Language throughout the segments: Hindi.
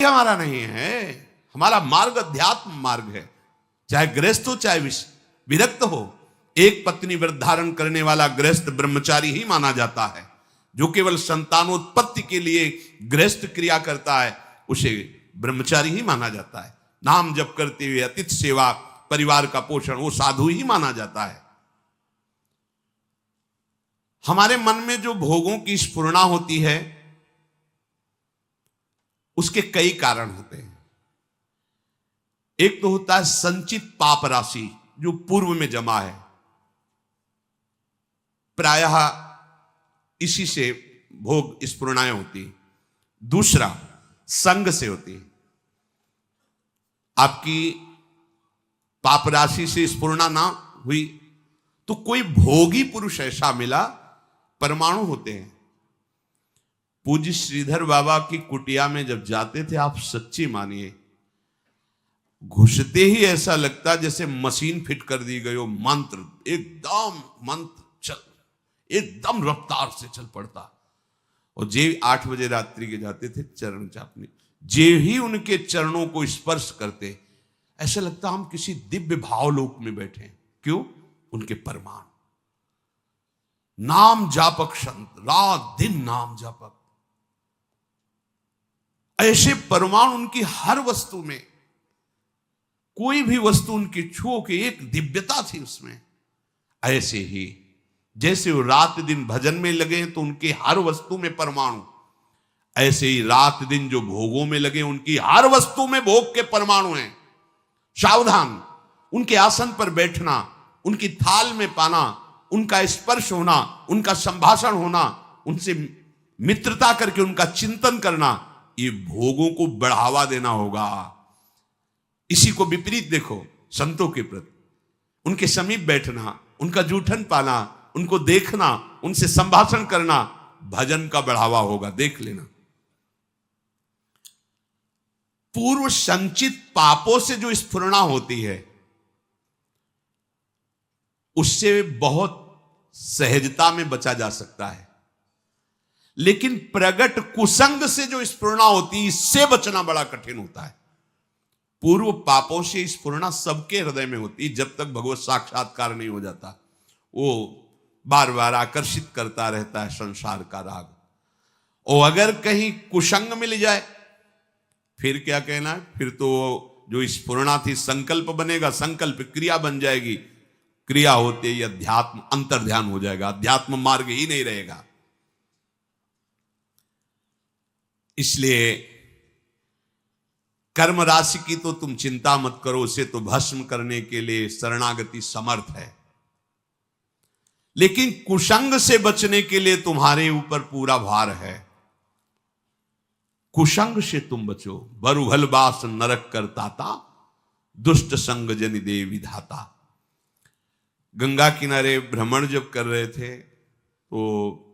हमारा नहीं है। हमारा मार्ग अध्यात्म मार्ग है। चाहे गृहस्थ हो चाहे विरक्त हो, एक पत्नी व्रत धारण करने वाला गृहस्थ ब्रह्मचारी ही माना जाता है। जो केवल संतानोत्पत्ति के लिए गृहस्थ क्रिया करता है उसे ब्रह्मचारी ही माना जाता है। नाम जप करते हुए अतिथि सेवा, परिवार का पोषण, वो साधु ही माना जाता है। हमारे मन में जो भोगों की स्फुरणा होती है उसके कई कारण होते हैं। एक तो होता है संचित पाप राशि जो पूर्व में जमा है, प्रायः इसी से भोग स्फुरणाएं होती। दूसरा संग से होती। आपकी पाप राशि से स्फुरणा ना हुई तो कोई भोगी पुरुष ऐसा मिला, परमाणु होते हैं। पूज्य श्रीधर बाबा की कुटिया में जब जाते थे, आप सच्ची मानिए, घुसते ही ऐसा लगता जैसे मशीन फिट कर दी गई हो। मंत्र एकदम रफ्तार से चल पड़ता। और जे 8 बजे रात्रि के जाते थे चरण चापने, जे ही उनके चरणों को स्पर्श करते ऐसा लगता हम किसी दिव्य भावलोक में बैठे हैं। क्यों? उनके परमाणु। नाम जापक संत, रात दिन नाम जापक, ऐसे परमाणु उनकी हर वस्तु में, कोई भी वस्तु उनकी छुओ के एक दिव्यता थी उसमें। ऐसे ही जैसे वो रात दिन भजन में लगे तो उनकी हर वस्तु में परमाणु, ऐसे ही रात दिन जो भोगों में लगे उनकी हर वस्तु में भोग के परमाणु हैं। सावधान, उनके आसन पर बैठना, उनकी थाल में पाना, उनका स्पर्श होना, उनका संभाषण होना, उनसे मित्रता करके उनका चिंतन करना, ये भोगों को बढ़ावा देना होगा। इसी को विपरीत देखो संतों के प्रति, उनके समीप बैठना, उनका जूठन पाना, उनको देखना, उनसे संभाषण करना, भजन का बढ़ावा होगा। देख लेना। पूर्व संचित पापों से जो स्फुरणा होती है उससे बहुत सहजता में बचा जा सकता है, लेकिन प्रगट कुसंग से जो स्फुरणा होती है इससे बचना बड़ा कठिन होता है। पूर्व पापों से स्फुरणा सबके हृदय में होती है जब तक भगवत साक्षात्कार नहीं हो जाता। वो बार बार आकर्षित करता रहता है संसार का राग। और अगर कहीं कुसंग मिल जाए फिर क्या कहना है? फिर तो जो स्फुरणा थी संकल्प बनेगा, संकल्प क्रिया बन जाएगी, क्रिया होते ही अध्यात्म अंतर्ध्यान हो जाएगा, अध्यात्म मार्ग ही नहीं रहेगा। इसलिए कर्म राशि की तो तुम चिंता मत करो, उसे तो भस्म करने के लिए शरणागति समर्थ है। लेकिन कुसंग से बचने के लिए तुम्हारे ऊपर पूरा भार है। कुसंग से तुम बचो। बरुभल बास नरक करताता, दुष्ट संग जनि दे विधाता। गंगा किनारे भ्रमण जब कर रहे थे तो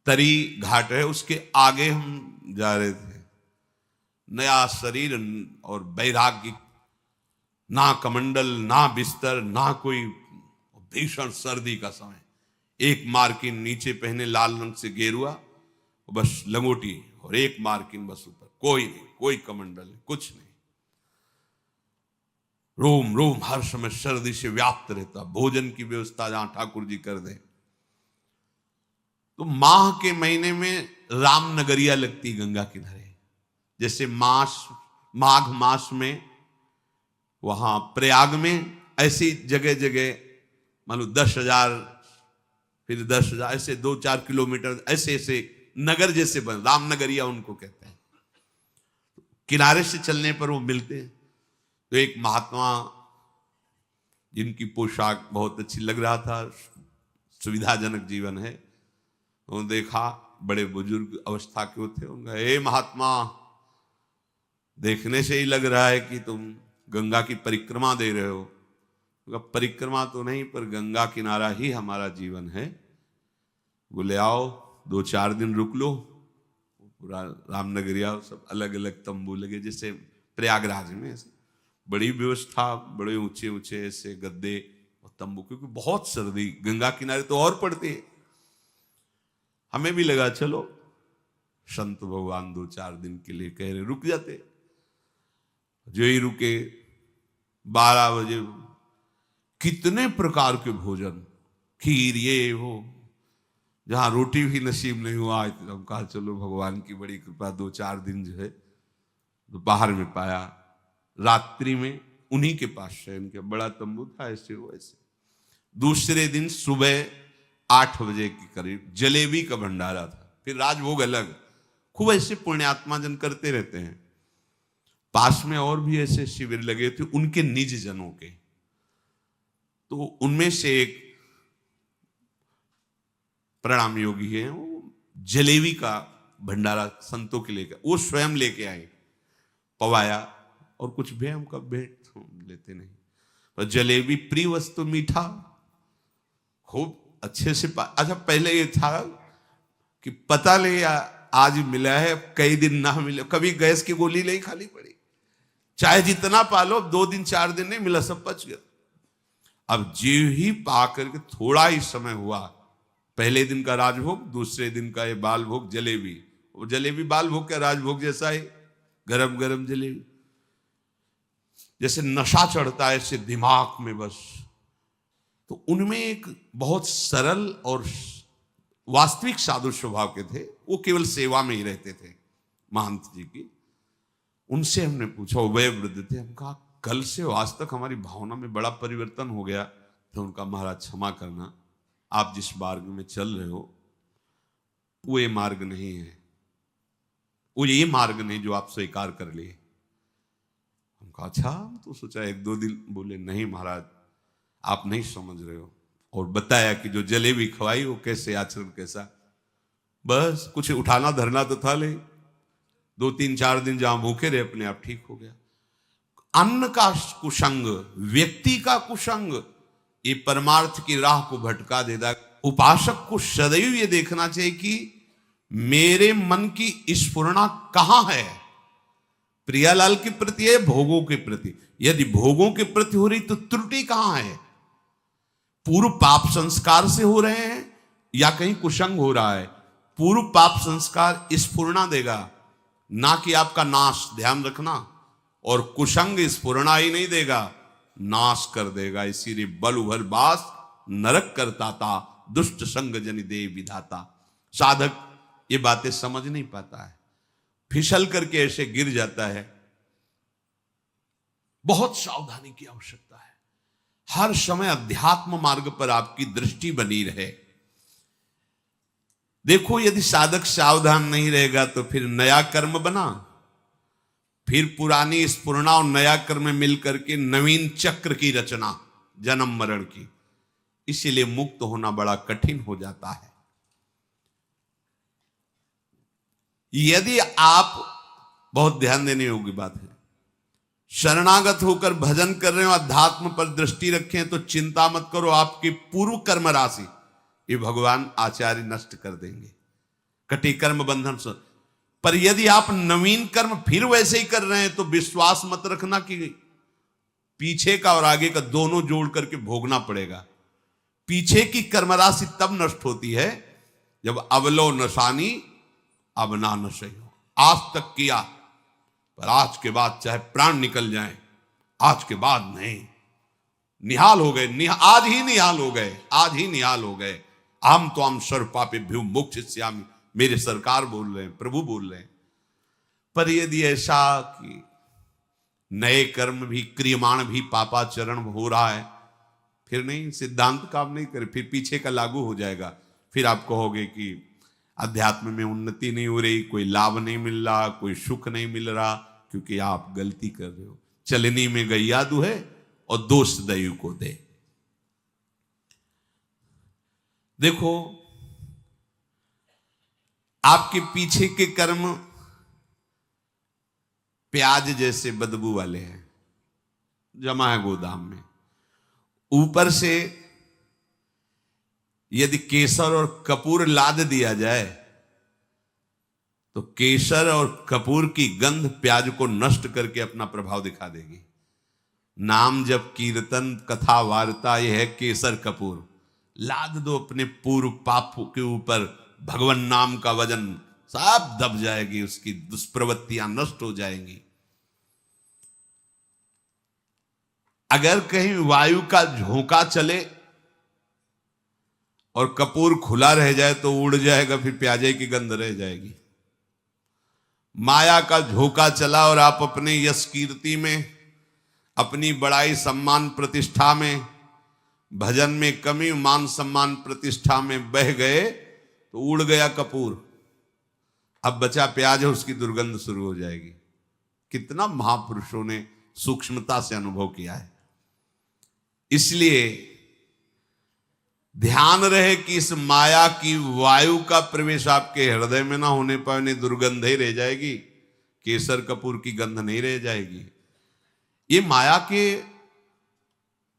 तरी घाट है, उसके आगे हम जा रहे थे। नया शरीर और वैराग्य, ना कमंडल, ना बिस्तर, ना कोई, भीषण सर्दी का समय। एक मार्किन नीचे पहने लाल रंग से गेरुआ, बस लंगोटी, और एक मार्किन बस ऊपर, कोई नहीं, कोई कमंडल नहीं, कुछ नहीं। रोम रोम हर समय सर्दी से व्याप्त रहता। भोजन की व्यवस्था जहां ठाकुर जी कर दें। तो माह के महीने में रामनगरिया लगती गंगा किनारे। जैसे माघ मास में वहां प्रयाग में, ऐसी जगह जगह मान लो 10,000, फिर 10,000, ऐसे 2-4 किलोमीटर ऐसे ऐसे नगर जैसे बन, रामनगरिया उनको कहते हैं। किनारे से चलने पर वो मिलते हैं। तो एक महात्मा जिनकी पोशाक बहुत अच्छी लग रहा था, सुविधाजनक जीवन है, वो देखा, बड़े बुजुर्ग अवस्था के थे। उनका, हे महात्मा, देखने से ही लग रहा है कि तुम गंगा की परिक्रमा दे रहे हो। परिक्रमा तो नहीं, पर गंगा किनारा ही हमारा जीवन है। बोले आओ 2-4 दिन रुक लो। पूरा रामनगरिया सब अलग अलग तंबू लगे, जैसे प्रयागराज में बड़ी व्यवस्था, बड़े ऊंचे ऊंचे ऐसे गद्दे और तंबू, क्योंकि बहुत सर्दी गंगा किनारे तो और पड़ती है। हमें भी लगा चलो संत भगवान 2-4 दिन के लिए कह रहे, रुक जाते। जो ही रुके 12 बजे कितने प्रकार के भोजन, खीर, ये वो, जहां रोटी भी नसीब नहीं हुआ। तो हम कहा चलो भगवान की बड़ी कृपा, 2-4 दिन जो है दोपहर में पाया। रात्रि में उन्हीं के पास शयन किया, बड़ा तंबू था ऐसे वैसे। दूसरे दिन सुबह 8 बजे के करीब जलेबी का भंडारा था, फिर राजभोग अलग। खूब ऐसे पुण्यात्मा जन करते रहते हैं। पास में और भी ऐसे शिविर लगे थे उनके निज जनों के, तो उनमें से एक प्रणाम योगी है, वो जलेबी का भंडारा संतों के लेकर, वो स्वयं लेके आए, पवाया। और कुछ भी हम कब भेंट लेते नहीं, पर जलेबी प्रिय वस्तु, मीठा खूब अच्छे से अच्छा पहले ये था कि पता नहीं आज मिला है, कई दिन ना मिले, कभी गैस की गोली नहीं खाली पड़ी, चाहे जितना पालो, 2 दिन 4 दिन नहीं मिला, सब पच गया। अब जीव ही पा करके थोड़ा ही समय हुआ, पहले दिन का राजभोग, दूसरे दिन का ये बाल भोग जलेबी। वो जलेबी बाल भोग का राजभोग जैसा है, गरम गरम जलेबी, जैसे नशा चढ़ता है ऐसे दिमाग में बस। तो उनमें एक बहुत सरल और वास्तविक साधु स्वभाव के थे, वो केवल सेवा में ही रहते थे महंत जी की। उनसे हमने पूछा, वह वृद्ध थे, हम कहा कल से आज तक हमारी भावना में बड़ा परिवर्तन हो गया। तो उनका, महाराज क्षमा करना, आप जिस मार्ग में चल रहे हो वो ये मार्ग नहीं है, वो ये मार्ग नहीं जो आप स्वीकार कर लिए। हम कहा अच्छा, तो सोचा 1-2 दिन, बोले नहीं महाराज आप नहीं समझ रहे हो। और बताया कि जो जलेबी खवाई वो कैसे, आचरण कैसा। बस कुछ उठाना धरना तो था नहीं, 2-3-4 दिन जहां भूखे रहे अपने आप ठीक हो गया। अन्न का कुसंग, व्यक्ति का कुसंग, ये परमार्थ की राह को भटका देता। उपासक को सदैव ये देखना चाहिए कि मेरे मन की स्फुरना कहां है, प्रियालाल के प्रति है, भोगों के प्रति। यदि भोगों के प्रति हो रही तो त्रुटि कहां है, पूर्व पाप संस्कार से हो रहे हैं या कहीं कुसंग हो रहा है। पूर्व पाप संस्कार स्फुरना देगा, ना कि आपका नाश, ध्यान रखना। और कुसंग स्फुरना ही नहीं देगा, नाश कर देगा। इसीलिए बल उभर बास नरक करता था, दुष्ट संग जनि दे विधाता। साधक ये बातें समझ नहीं पाता है, फिसल करके ऐसे गिर जाता है। बहुत सावधानी की आवश्यकता है, हर समय अध्यात्म मार्ग पर आपकी दृष्टि बनी रहे। देखो यदि साधक सावधान नहीं रहेगा तो फिर नया कर्म बना, फिर पुरानी स्फुरना और नया कर्म मिलकर के नवीन चक्र की रचना, जन्म मरण की। इसीलिए मुक्त होना बड़ा कठिन हो जाता है। यदि आप, बहुत ध्यान देने योग्य बात है, शरणागत होकर भजन कर रहे हो, अध्यात्म पर दृष्टि रखें, तो चिंता मत करो, आपकी पूर्व कर्म राशि ये भगवान आचार्य नष्ट कर देंगे, कटी कर्म बंधन से। पर यदि आप नवीन कर्म फिर वैसे ही कर रहे हैं तो विश्वास मत रखना कि पीछे का और आगे का दोनों जोड़ करके भोगना पड़ेगा। पीछे की कर्म राशि तब नष्ट होती है जब अवलो नशानी अब ना नशे हो। आज तक किया, पर आज के बाद चाहे प्राण निकल जाए, आज के बाद नहीं, निहाल हो गए, आज ही निहाल हो गए, आज ही निहाल हो गए। हम तो हम सर्व पापेभ्यो मोक्षयिष्यामि, मेरे सरकार बोल रहे हैं, प्रभु बोल रहे हैं। पर यदि ऐसा कि नए कर्म भी, क्रियमाण भी पापाचरण हो रहा है, फिर नहीं, सिद्धांत काम नहीं करे, फिर पीछे का लागू हो जाएगा। फिर आप कहोगे कि अध्यात्म में उन्नति नहीं हो रही, कोई लाभ नहीं मिल रहा, कोई सुख नहीं मिल रहा, क्योंकि आप गलती कर रहे हो। चलनी में गैया दुहे और दोष दैव को दे। देखो आपके पीछे के कर्म प्याज जैसे बदबू वाले हैं, जमा है गोदाम में। ऊपर से यदि केसर और कपूर लाद दिया जाए तो केसर और कपूर की गंध प्याज को नष्ट करके अपना प्रभाव दिखा देगी। नाम जब कीर्तन कथा वार्ता, यह है केसर कपूर। लाद दो अपने पूर्व पाप के ऊपर भगवान नाम का वजन, सब दब जाएगी, उसकी दुष्प्रवृत्तियां नष्ट हो जाएंगी। अगर कहीं वायु का झोंका चले और कपूर खुला रह जाए तो उड़ जाएगा, फिर प्याजे की गंध रह जाएगी। माया का झोंका चला और आप अपने यश कीर्ति में, अपनी बड़ाई सम्मान प्रतिष्ठा में, भजन में कमी, मान सम्मान प्रतिष्ठा में बह गए तो उड़ गया कपूर। अब बचा प्याज है, उसकी दुर्गंध शुरू हो जाएगी। कितना महापुरुषों ने सूक्ष्मता से अनुभव किया है। इसलिए ध्यान रहे कि इस माया की वायु का प्रवेश आपके हृदय में ना होने पर नहीं दुर्गंध ही रह जाएगी, केसर कपूर की गंध नहीं रह जाएगी। ये माया के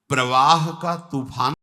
प्रवाह का तूफान